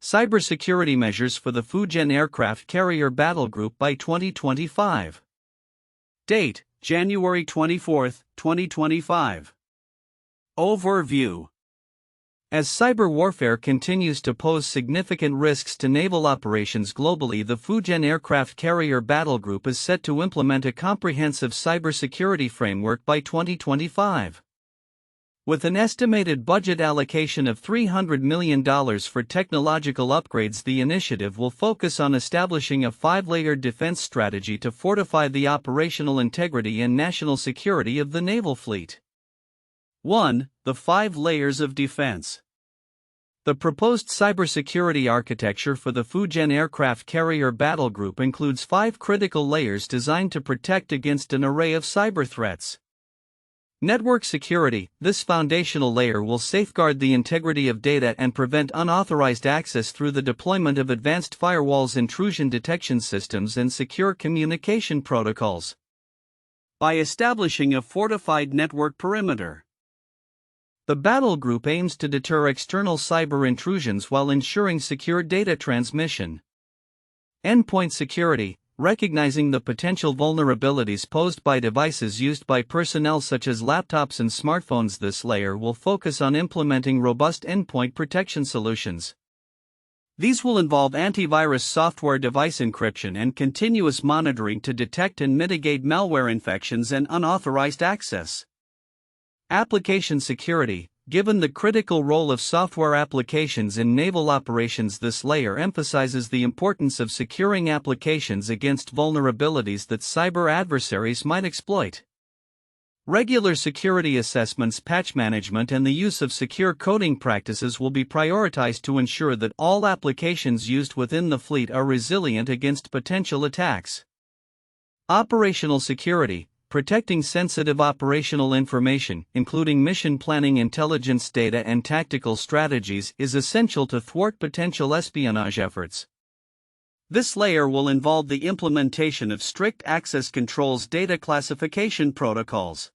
Cybersecurity measures for the Fujian aircraft carrier battle group by 2025. Date: January 24, 2025. Overview. As cyber warfare continues to pose significant risks to naval operations globally, the Fujian aircraft carrier battle group is set to implement a comprehensive cybersecurity framework by 2025. With an estimated budget allocation of $300 million for technological upgrades, the initiative will focus on establishing a 5-layered defense strategy to fortify the operational integrity and national security of the naval fleet. 1. The 5 layers of defense. The proposed cybersecurity architecture for the Fujian aircraft carrier battle group includes 5 critical layers designed to protect against an array of cyber threats. Network security. This foundational layer will safeguard the integrity of data and prevent unauthorized access through the deployment of advanced firewalls, intrusion detection systems, and secure communication protocols. By establishing a fortified network perimeter, the battle group aims to deter external cyber intrusions while ensuring secure data transmission. Endpoint security. Recognizing the potential vulnerabilities posed by devices used by personnel such as laptops and smartphones, this layer will focus on implementing robust endpoint protection solutions. These will involve antivirus software, device encryption, and continuous monitoring to detect and mitigate malware infections and unauthorized access. Application security. Given the critical role of software applications in naval operations, this layer emphasizes the importance of securing applications against vulnerabilities that cyber adversaries might exploit. Regular security assessments, patch management, and the use of secure coding practices will be prioritized to ensure that all applications used within the fleet are resilient against potential attacks. Operational security. Protecting sensitive operational information, including mission planning, intelligence data, and tactical strategies, is essential to thwart potential espionage efforts. This layer will involve the implementation of strict access controls, data classification protocols,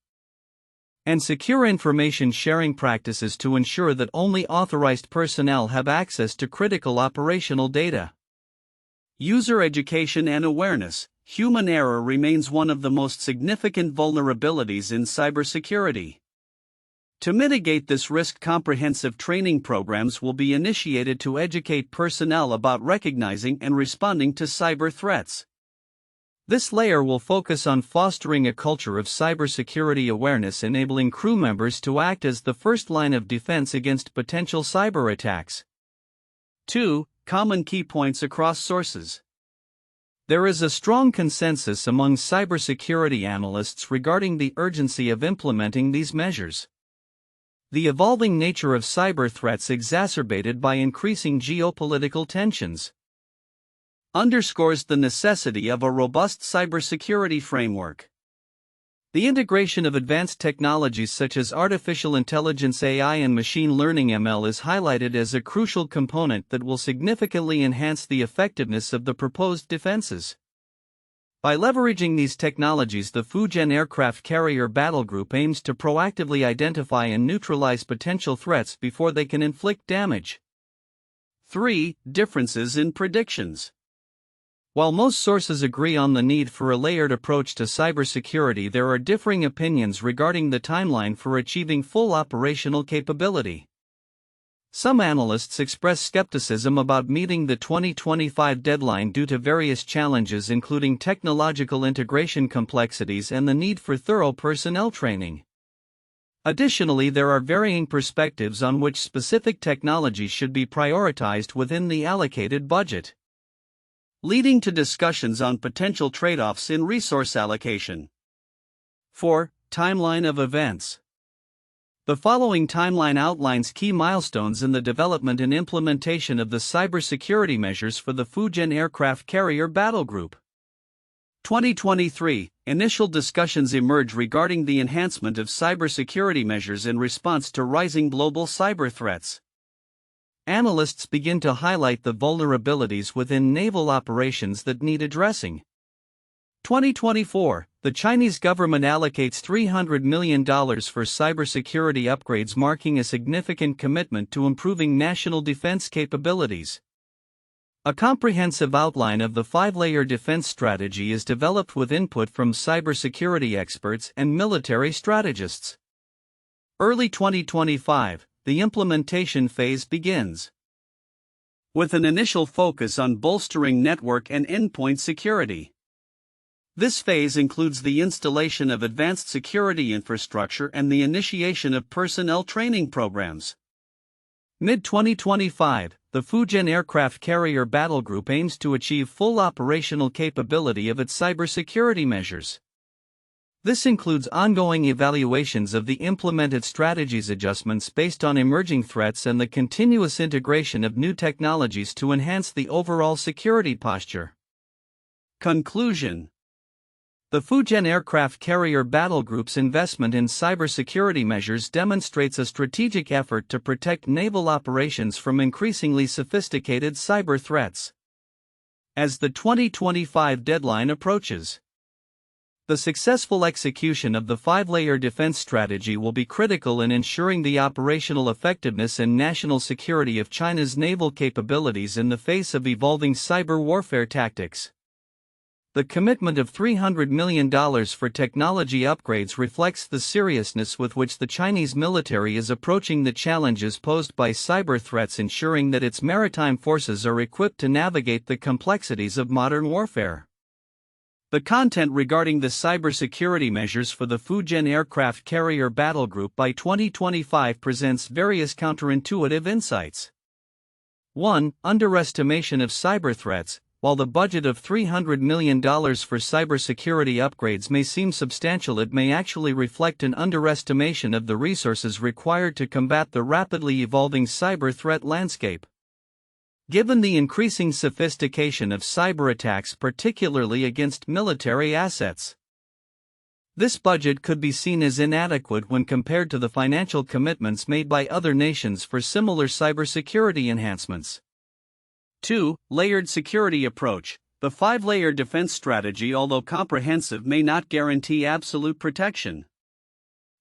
and secure information sharing practices to ensure that only authorized personnel have access to critical operational data. User education and awareness. Human error remains one of the most significant vulnerabilities in cybersecurity. To mitigate this risk, comprehensive training programs will be initiated to educate personnel about recognizing and responding to cyber threats. This layer will focus on fostering a culture of cybersecurity awareness, enabling crew members to act as the first line of defense against potential cyber attacks. 2. Common key points across sources. There is a strong consensus among cybersecurity analysts regarding the urgency of implementing these measures. The evolving nature of cyber threats, exacerbated by increasing geopolitical tensions, underscores the necessity of a robust cybersecurity framework. The integration of advanced technologies such as artificial intelligence (AI) and machine learning (ML) is highlighted as a crucial component that will significantly enhance the effectiveness of the proposed defenses. By leveraging these technologies, the Fujian aircraft carrier battle group aims to proactively identify and neutralize potential threats before they can inflict damage. 3. Differences in predictions. While most sources agree on the need for a layered approach to cybersecurity, there are differing opinions regarding the timeline for achieving full operational capability. Some analysts express skepticism about meeting the 2025 deadline due to various challenges, including technological integration complexities and the need for thorough personnel training. Additionally, there are varying perspectives on which specific technologies should be prioritized within the allocated budget, leading to discussions on potential trade-offs in resource allocation. 4. Timeline of events. The following timeline outlines key milestones in the development and implementation of the cybersecurity measures for the Fujian aircraft carrier battle group. 2023. Initial discussions emerge regarding the enhancement of cybersecurity measures in response to rising global cyber threats. Analysts begin to highlight the vulnerabilities within naval operations that need addressing. 2024, the Chinese government allocates $300 million for cybersecurity upgrades, marking a significant commitment to improving national defense capabilities. A comprehensive outline of the five-layer defense strategy is developed with input from cybersecurity experts and military strategists. Early 2025, the implementation phase begins, with an initial focus on bolstering network and endpoint security. This phase includes the installation of advanced security infrastructure and the initiation of personnel training programs. Mid-2025, the Fujian aircraft carrier battle group aims to achieve full operational capability of its cybersecurity measures. This includes ongoing evaluations of the implemented strategies, adjustments based on emerging threats, and the continuous integration of new technologies to enhance the overall security posture. Conclusion: the Fujian aircraft carrier battle group's investment in cybersecurity measures demonstrates a strategic effort to protect naval operations from increasingly sophisticated cyber threats. As the 2025 deadline approaches, the successful execution of the five-layer defense strategy will be critical in ensuring the operational effectiveness and national security of China's naval capabilities in the face of evolving cyber warfare tactics. The commitment of $300 million for technology upgrades reflects the seriousness with which the Chinese military is approaching the challenges posed by cyber threats, ensuring that its maritime forces are equipped to navigate the complexities of modern warfare. The content regarding the cybersecurity measures for the Fujian aircraft carrier battle group by 2025 presents various counterintuitive insights. 1. Underestimation of cyber threats. While the budget of $300 million for cybersecurity upgrades may seem substantial, it may actually reflect an underestimation of the resources required to combat the rapidly evolving cyber threat landscape. Given the increasing sophistication of cyber attacks, particularly against military assets, this budget could be seen as inadequate when compared to the financial commitments made by other nations for similar cybersecurity enhancements. 2. Layered security approach. The five-layer defense strategy, although comprehensive, may not guarantee absolute protection.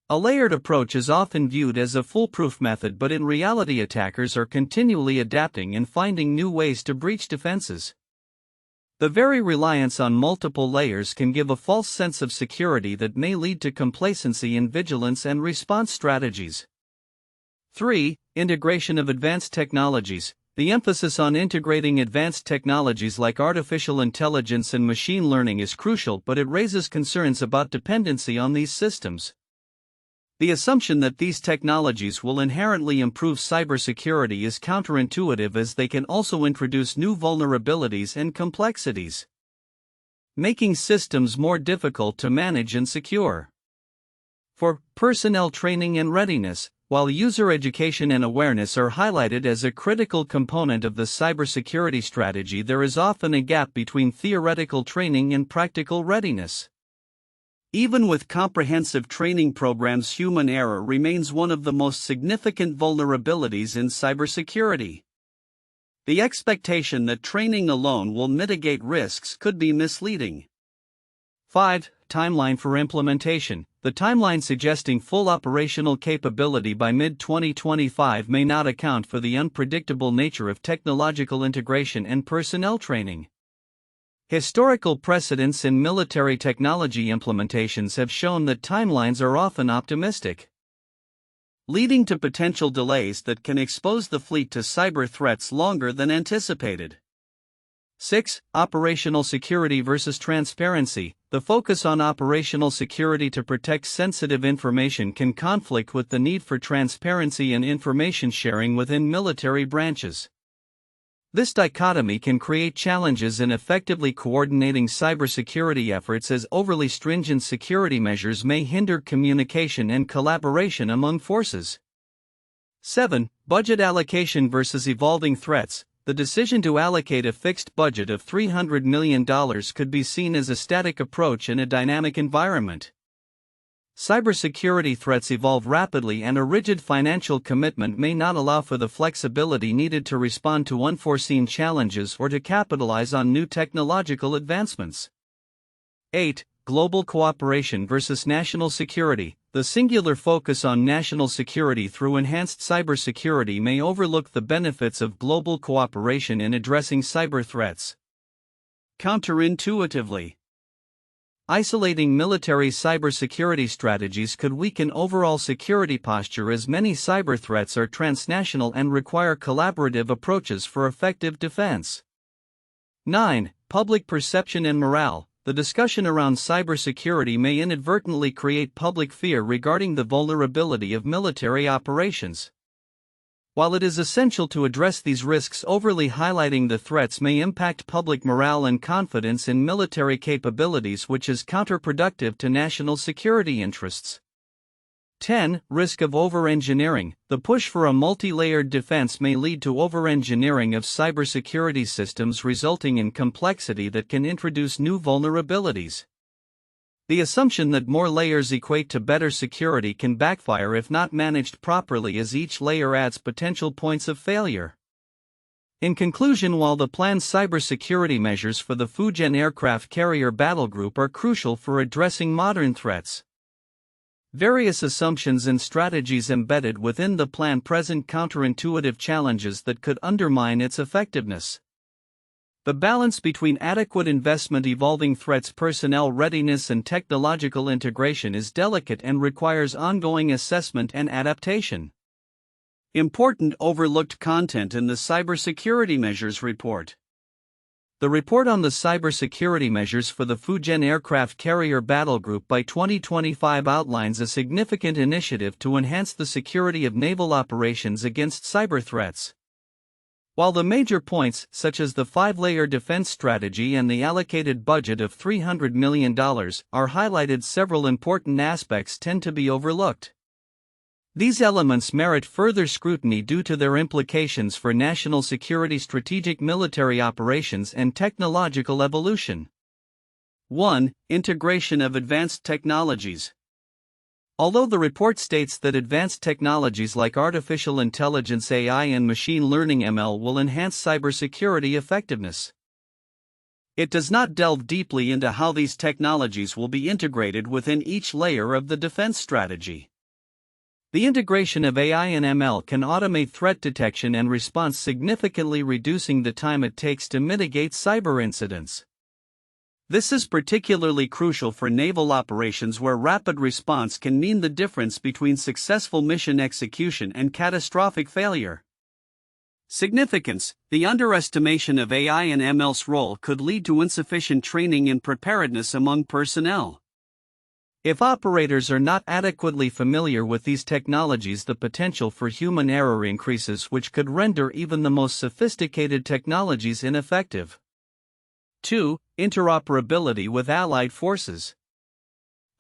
A layered approach is often viewed as a foolproof method, but in reality attackers are continually adapting and finding new ways to breach defenses. The very reliance on multiple layers can give a false sense of security that may lead to complacency in vigilance and response strategies. 3. Integration of advanced technologies. The emphasis on integrating advanced technologies like artificial intelligence and machine learning is crucial, but it raises concerns about dependency on these systems. The assumption that these technologies will inherently improve cybersecurity is counterintuitive, as they can also introduce new vulnerabilities and complexities, making systems more difficult to manage and secure. 4. Personnel training and readiness. While user education and awareness are highlighted as a critical component of the cybersecurity strategy, there is often a gap between theoretical training and practical readiness. Even with comprehensive training programs, human error remains one of the most significant vulnerabilities in cybersecurity. The expectation that training alone will mitigate risks could be misleading. 5. Timeline for implementation. The timeline suggesting full operational capability by mid-2025 may not account for the unpredictable nature of technological integration and personnel training. Historical precedents in military technology implementations have shown that timelines are often optimistic, leading to potential delays that can expose the fleet to cyber threats longer than anticipated. 6. Operational security versus transparency. The focus on operational security to protect sensitive information can conflict with the need for transparency and information sharing within military branches. This dichotomy can create challenges in effectively coordinating cybersecurity efforts, as overly stringent security measures may hinder communication and collaboration among forces. 7. Budget allocation versus evolving threats. The decision to allocate a fixed budget of $300 million could be seen as a static approach in a dynamic environment. Cybersecurity threats evolve rapidly, and a rigid financial commitment may not allow for the flexibility needed to respond to unforeseen challenges or to capitalize on new technological advancements. 8. global cooperation versus national security. The singular focus on national security through enhanced cybersecurity may overlook the benefits of global cooperation in addressing cyber threats. Counterintuitively, isolating military cybersecurity strategies could weaken overall security posture, as many cyber threats are transnational and require collaborative approaches for effective defense. 9. Public perception and morale. The discussion around cybersecurity may inadvertently create public fear regarding the vulnerability of military operations. While it is essential to address these risks, overly highlighting the threats may impact public morale and confidence in military capabilities, which is counterproductive to national security interests. 10. Risk of over-engineering. The push for a multi-layered defense may lead to over-engineering of cybersecurity systems, resulting in complexity that can introduce new vulnerabilities. The assumption that more layers equate to better security can backfire if not managed properly, as each layer adds potential points of failure. In conclusion, while the planned cybersecurity measures for the Fujian aircraft carrier battle group are crucial for addressing modern threats, various assumptions and strategies embedded within the plan present counterintuitive challenges that could undermine its effectiveness. The balance between adequate investment, evolving threats, personnel readiness, and technological integration is delicate and requires ongoing assessment and adaptation. Important overlooked content in the Cybersecurity Measures Report. The report on the cybersecurity measures for the Fujian aircraft carrier battle group by 2025 outlines a significant initiative to enhance the security of naval operations against cyber threats. While the major points, such as the 5-layer defense strategy and the allocated budget of $300 million, are highlighted, several important aspects tend to be overlooked. These elements merit further scrutiny due to their implications for national security, strategic military operations, and technological evolution. 1. Integration of advanced technologies. Although the report states that advanced technologies like artificial intelligence (AI) and machine learning (ML) will enhance cybersecurity effectiveness, it does not delve deeply into how these technologies will be integrated within each layer of the defense strategy. The integration of AI and ML can automate threat detection and response, significantly reducing the time it takes to mitigate cyber incidents. This is particularly crucial for naval operations, where rapid response can mean the difference between successful mission execution and catastrophic failure. Significance: the underestimation of AI and ML's role could lead to insufficient training and preparedness among personnel. If operators are not adequately familiar with these technologies, the potential for human error increases, which could render even the most sophisticated technologies ineffective. 2. Interoperability with allied forces.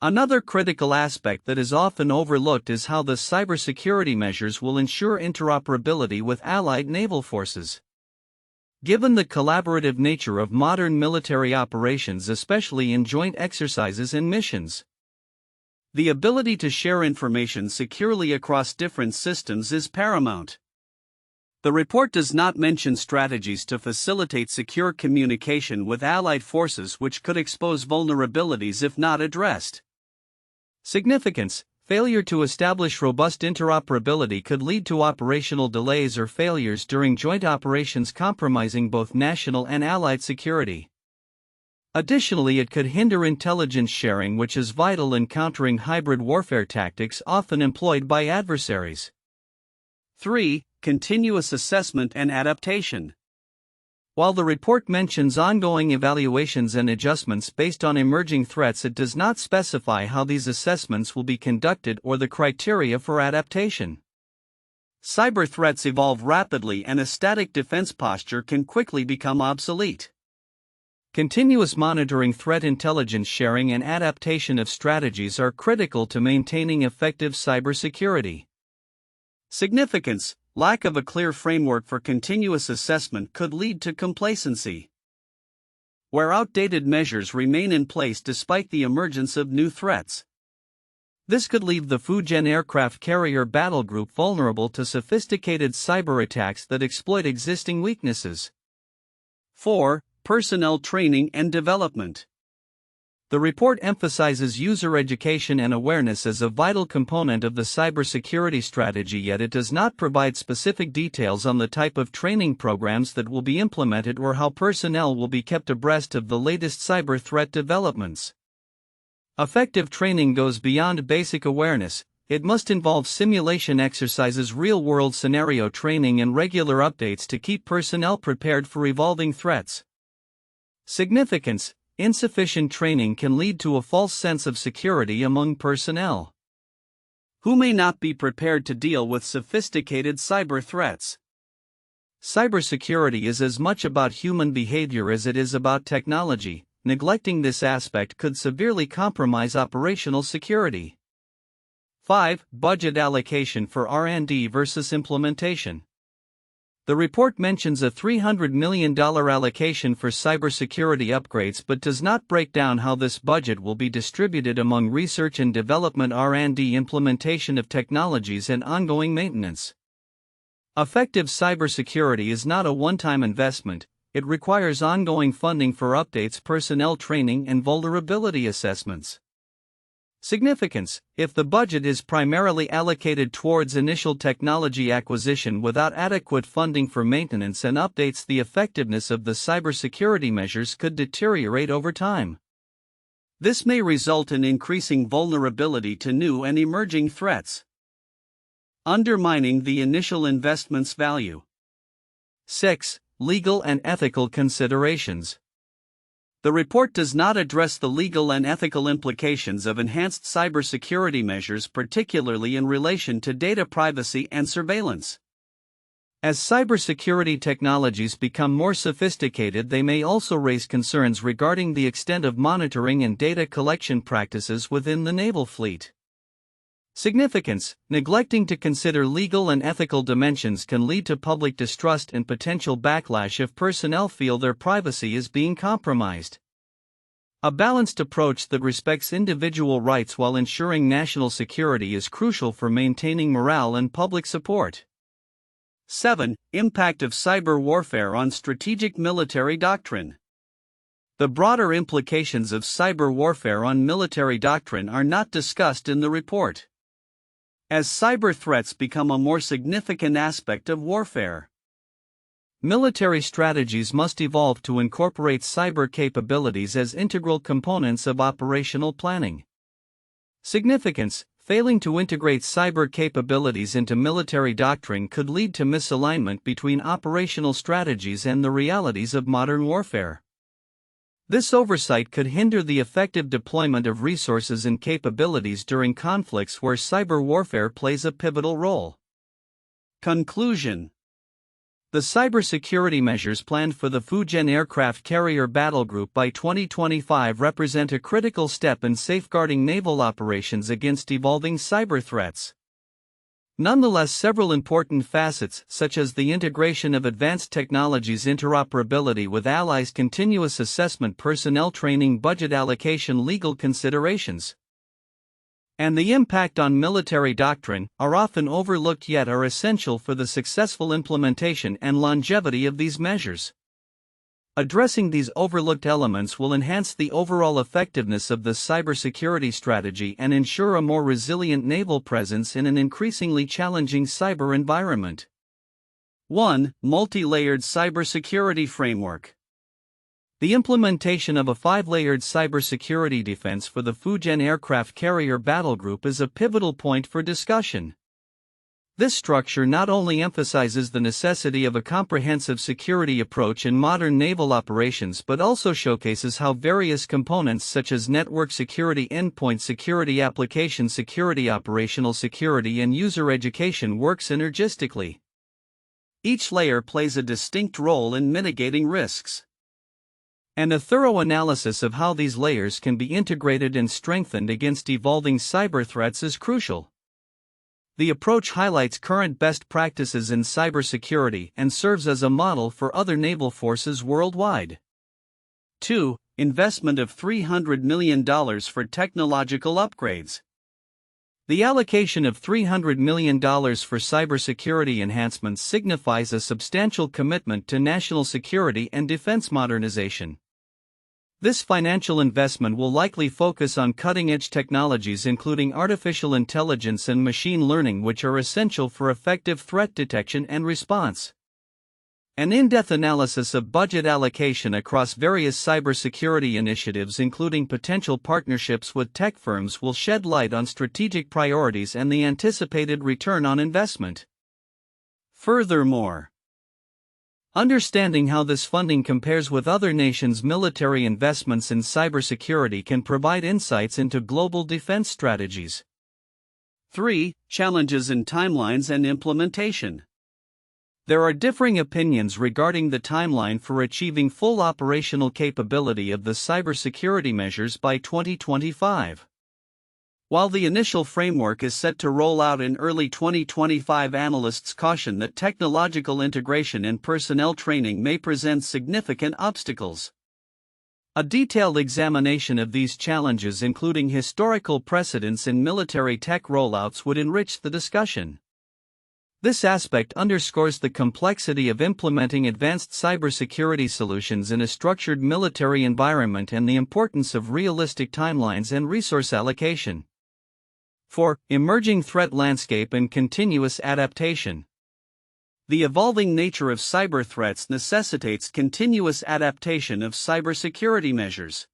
Another critical aspect that is often overlooked is how the cybersecurity measures will ensure interoperability with allied naval forces. Given the collaborative nature of modern military operations, especially in joint exercises and missions, the ability to share information securely across different systems is paramount. The report does not mention strategies to facilitate secure communication with allied forces, which could expose vulnerabilities if not addressed. Significance: failure to establish robust interoperability could lead to operational delays or failures during joint operations, compromising both national and allied security. Additionally, it could hinder intelligence sharing, which is vital in countering hybrid warfare tactics often employed by adversaries. 3. Continuous assessment and adaptation. While the report mentions ongoing evaluations and adjustments based on emerging threats, it does not specify how these assessments will be conducted or the criteria for adaptation. Cyber threats evolve rapidly, and a static defense posture can quickly become obsolete. Continuous monitoring, threat intelligence sharing, and adaptation of strategies are critical to maintaining effective cybersecurity. Significance: lack of a clear framework for continuous assessment could lead to complacency, where outdated measures remain in place despite the emergence of new threats. This could leave the Fujian aircraft carrier battle group vulnerable to sophisticated cyber attacks that exploit existing weaknesses. 4. Personnel training and development. The report emphasizes user education and awareness as a vital component of the cybersecurity strategy, yet it does not provide specific details on the type of training programs that will be implemented or how personnel will be kept abreast of the latest cyber threat developments. Effective training goes beyond basic awareness. It must involve simulation exercises, real-world scenario training, and regular updates to keep personnel prepared for evolving threats. Significance: insufficient training can lead to a false sense of security among personnel, who may not be prepared to deal with sophisticated cyber threats. Cybersecurity is as much about human behavior as it is about technology. Neglecting this aspect could severely compromise operational security. 5. Budget allocation for R&D versus implementation. The report mentions a $300 million allocation for cybersecurity upgrades but does not break down how this budget will be distributed among research and development, R&D, implementation of technologies, and ongoing maintenance. Effective cybersecurity is not a one-time investment. It requires ongoing funding for updates, personnel training, and vulnerability assessments. Significance: if the budget is primarily allocated towards initial technology acquisition without adequate funding for maintenance and updates, the effectiveness of the cybersecurity measures could deteriorate over time. This may result in increasing vulnerability to new and emerging threats, undermining the initial investment's value. 6. Legal and ethical considerations. The report does not address the legal and ethical implications of enhanced cybersecurity measures, particularly in relation to data privacy and surveillance. As cybersecurity technologies become more sophisticated, they may also raise concerns regarding the extent of monitoring and data collection practices within the naval fleet. Significance: neglecting to consider legal and ethical dimensions can lead to public distrust and potential backlash if personnel feel their privacy is being compromised. A balanced approach that respects individual rights while ensuring national security is crucial for maintaining morale and public support. 7. Impact of cyber warfare on strategic military doctrine. The broader implications of cyber warfare on military doctrine are not discussed in the report. As cyber threats become a more significant aspect of warfare, military strategies must evolve to incorporate cyber capabilities as integral components of operational planning. Significance: failing to integrate cyber capabilities into military doctrine could lead to misalignment between operational strategies and the realities of modern warfare. This oversight could hinder the effective deployment of resources and capabilities during conflicts where cyber warfare plays a pivotal role. Conclusion: the cybersecurity measures planned for the Fujian aircraft carrier battle group by 2025 represent a critical step in safeguarding naval operations against evolving cyber threats. Nonetheless, several important facets, such as the integration of advanced technologies, interoperability with allies, continuous assessment, personnel training, budget allocation, legal considerations, and the impact on military doctrine, are often overlooked yet are essential for the successful implementation and longevity of these measures. Addressing these overlooked elements will enhance the overall effectiveness of the cybersecurity strategy and ensure a more resilient naval presence in an increasingly challenging cyber environment. 1. Multi-layered cybersecurity framework. The implementation of a 5-layered cybersecurity defense for the Fujian aircraft carrier battle group is a pivotal point for discussion. This structure not only emphasizes the necessity of a comprehensive security approach in modern naval operations but also showcases how various components such as network security, endpoint security, application security, operational security, and user education work synergistically. Each layer plays a distinct role in mitigating risks, and a thorough analysis of how these layers can be integrated and strengthened against evolving cyber threats is crucial. The approach highlights current best practices in cybersecurity and serves as a model for other naval forces worldwide. 2. Investment of $300 million for technological upgrades. The allocation of $300 million for cybersecurity enhancements signifies a substantial commitment to national security and defense modernization. This financial investment will likely focus on cutting-edge technologies including artificial intelligence and machine learning, which are essential for effective threat detection and response. An in-depth analysis of budget allocation across various cybersecurity initiatives, including potential partnerships with tech firms, will shed light on strategic priorities and the anticipated return on investment. Furthermore, understanding how this funding compares with other nations' military investments in cybersecurity can provide insights into global defense strategies. 3. Challenges in timelines and implementation. There are differing opinions regarding the timeline for achieving full operational capability of the cybersecurity measures by 2025. While the initial framework is set to roll out in early 2025, analysts caution that technological integration and personnel training may present significant obstacles. A detailed examination of these challenges, including historical precedents in military tech rollouts, would enrich the discussion. This aspect underscores the complexity of implementing advanced cybersecurity solutions in a structured military environment and the importance of realistic timelines and resource allocation. 4. Emerging threat landscape and continuous adaptation. The evolving nature of cyber threats necessitates continuous adaptation of cybersecurity measures.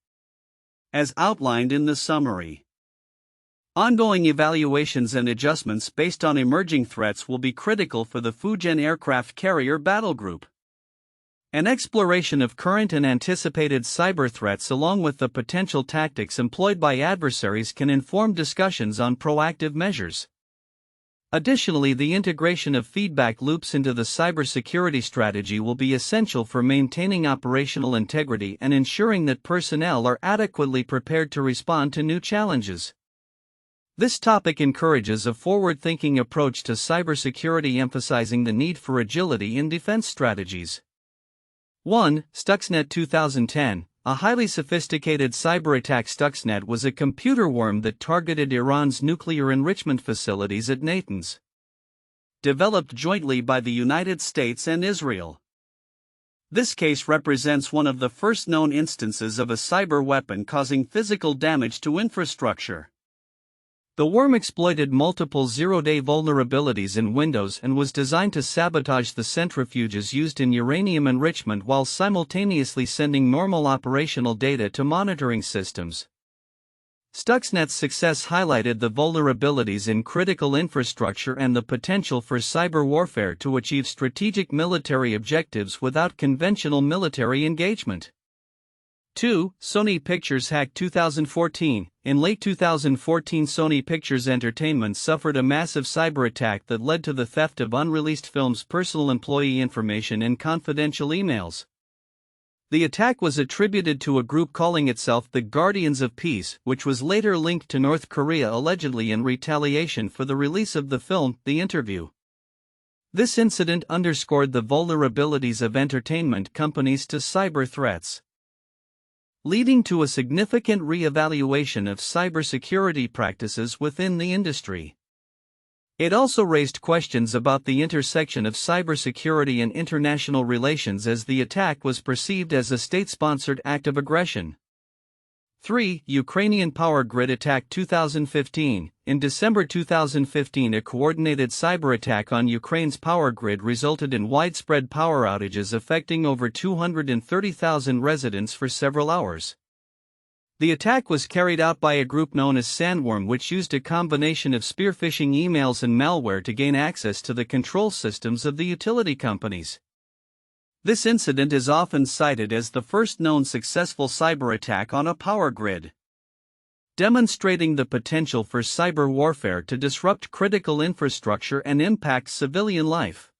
As outlined in the summary, ongoing evaluations and adjustments based on emerging threats will be critical for the Fujian aircraft carrier battle group. An exploration of current and anticipated cyber threats along with the potential tactics employed by adversaries can inform discussions on proactive measures. Additionally, the integration of feedback loops into the cybersecurity strategy will be essential for maintaining operational integrity and ensuring that personnel are adequately prepared to respond to new challenges. This topic encourages a forward-thinking approach to cybersecurity, emphasizing the need for agility in defense strategies. 1. Stuxnet 2010. A highly sophisticated cyber attack. Stuxnet was a computer worm that targeted Iran's nuclear enrichment facilities at Natanz. Developed jointly by the United States and Israel. This case represents one of the first known instances of a cyber weapon causing physical damage to infrastructure. The worm exploited multiple zero-day vulnerabilities in Windows and was designed to sabotage the centrifuges used in uranium enrichment while simultaneously sending normal operational data to monitoring systems. Stuxnet's success highlighted the vulnerabilities in critical infrastructure and the potential for cyber warfare to achieve strategic military objectives without conventional military engagement. 2. Sony Pictures hack 2014. In late 2014, Sony Pictures Entertainment suffered a massive cyber attack that led to the theft of unreleased films, personal employee information, and confidential emails. The attack was attributed to a group calling itself the Guardians of Peace, which was later linked to North Korea, allegedly in retaliation for the release of the film, The Interview. This incident underscored the vulnerabilities of entertainment companies to cyber threats, leading to a significant re-evaluation of cybersecurity practices within the industry. It also raised questions about the intersection of cybersecurity and international relations, as the attack was perceived as a state-sponsored act of aggression. 3. Ukrainian power grid attack 2015. In December 2015, a coordinated cyber attack on Ukraine's power grid resulted in widespread power outages affecting over 230,000 residents for several hours. The attack was carried out by a group known as Sandworm, which used a combination of spear-phishing emails and malware to gain access to the control systems of the utility companies. This incident is often cited as the first known successful cyber attack on a power grid, demonstrating the potential for cyber warfare to disrupt critical infrastructure and impact civilian life.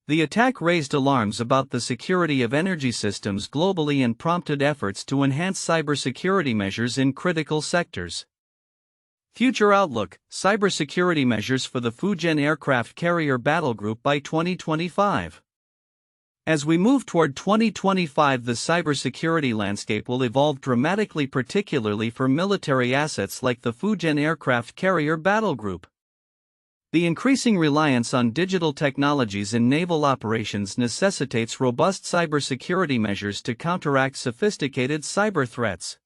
The attack raised alarms about the security of energy systems globally and prompted efforts to enhance cybersecurity measures in critical sectors. Future outlook: cybersecurity measures for the Fujian aircraft carrier battle group by 2025. As we move toward 2025, the cybersecurity landscape will evolve dramatically, particularly for military assets like the Fujian aircraft carrier battle group. The increasing reliance on digital technologies in naval operations necessitates robust cybersecurity measures to counteract sophisticated cyber threats.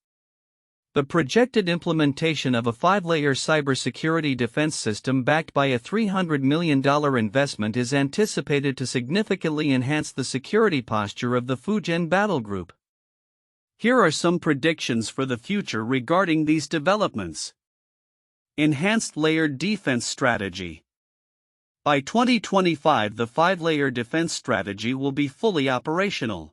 The projected implementation of a 5-layer cybersecurity defense system backed by a $300 million investment is anticipated to significantly enhance the security posture of the Fujian battle group. Here are some predictions for the future regarding these developments. Enhanced layered defense strategy. By 2025, the 5-layer defense strategy will be fully operational,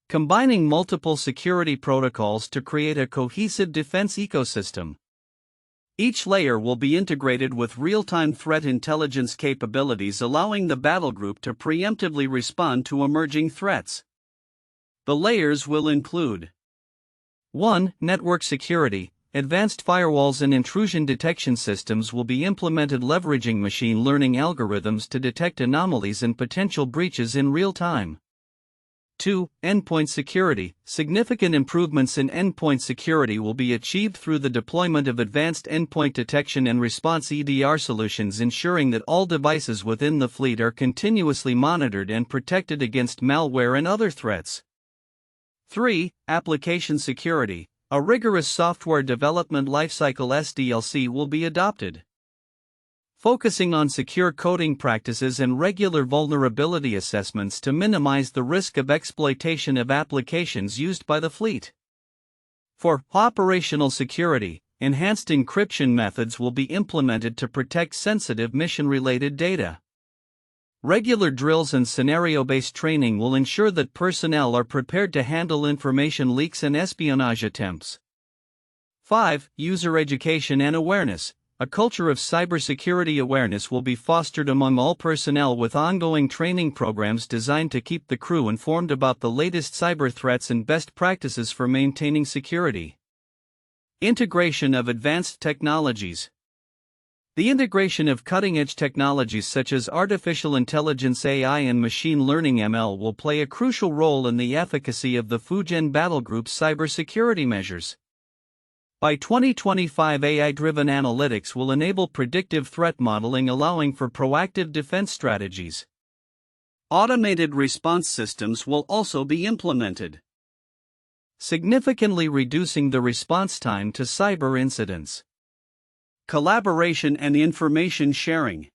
combining multiple security protocols to create a cohesive defense ecosystem. Each layer will be integrated with real-time threat intelligence capabilities, allowing the battle group to preemptively respond to emerging threats. The layers will include 1. Network security. Advanced firewalls and intrusion detection systems will be implemented, leveraging machine learning algorithms to detect anomalies and potential breaches in real time. 2. Endpoint security. Significant improvements in endpoint security will be achieved through the deployment of advanced endpoint detection and response EDR solutions, ensuring that all devices within the fleet are continuously monitored and protected against malware and other threats. 3. Application security. A rigorous software development lifecycle (SDLC) will be adopted, focusing on secure coding practices and regular vulnerability assessments to minimize the risk of exploitation of applications used by the fleet. 4. Operational security. Enhanced encryption methods will be implemented to protect sensitive mission-related data. Regular drills and scenario-based training will ensure that personnel are prepared to handle information leaks and espionage attempts. 5. User education and awareness. A culture of cybersecurity awareness will be fostered among all personnel, with ongoing training programs designed to keep the crew informed about the latest cyber threats and best practices for maintaining security. Integration of advanced technologies. The integration of cutting-edge technologies such as artificial intelligence (AI) and machine learning (ML) will play a crucial role in the efficacy of the Fujian battle group's cybersecurity measures. By 2025, AI-driven analytics will enable predictive threat modeling, allowing for proactive defense strategies. Automated response systems will also be implemented, significantly reducing the response time to cyber incidents. Collaboration and information sharing.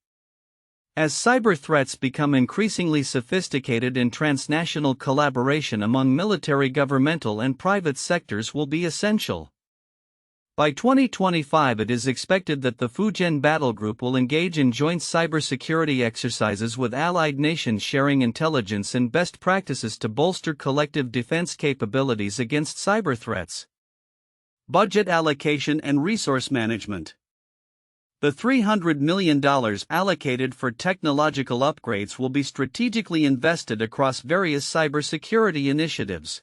As cyber threats become increasingly sophisticated and transnational collaboration among military, governmental, and private sectors will be essential. By 2025, it is expected that the Fujian battle group will engage in joint cybersecurity exercises with allied nations, sharing intelligence and best practices to bolster collective defense capabilities against cyber threats. Budget allocation and resource management. The $300 million allocated for technological upgrades will be strategically invested across various cybersecurity initiatives.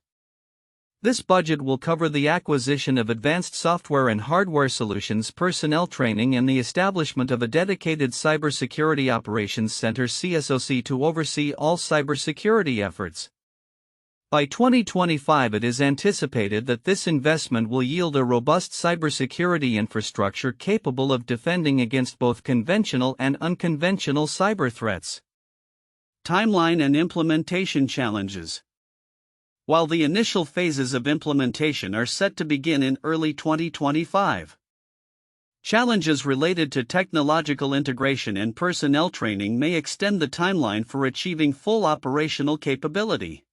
This budget will cover the acquisition of advanced software and hardware solutions, personnel training, and the establishment of a dedicated Cybersecurity Operations Center (CSOC) to oversee all cybersecurity efforts. By 2025, it is anticipated that this investment will yield a robust cybersecurity infrastructure capable of defending against both conventional and unconventional cyber threats. Timeline and implementation challenges. While the initial phases of implementation are set to begin in early 2025, challenges related to technological integration and personnel training may extend the timeline for achieving full operational capability.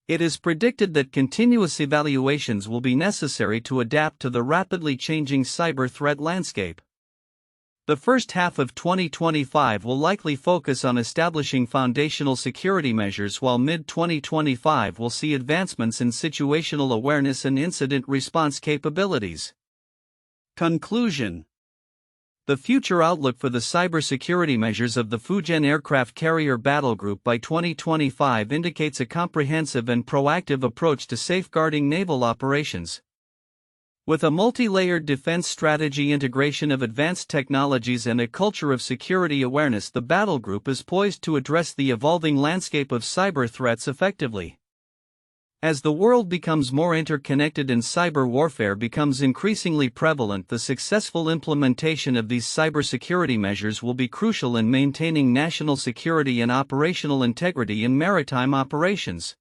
It is predicted that continuous evaluations will be necessary to adapt to the rapidly changing cyber threat landscape. The first half of 2025 will likely focus on establishing foundational security measures, while mid-2025 will see advancements in situational awareness and incident response capabilities. Conclusion. The future outlook for the cybersecurity measures of the Fujian aircraft carrier battle group by 2025 indicates a comprehensive and proactive approach to safeguarding naval operations. With a multi-layered defense strategy, integration of advanced technologies, and a culture of security awareness, the battle group is poised to address the evolving landscape of cyber threats effectively. As the world becomes more interconnected and cyber warfare becomes increasingly prevalent, the successful implementation of these cybersecurity measures will be crucial in maintaining national security and operational integrity in maritime operations.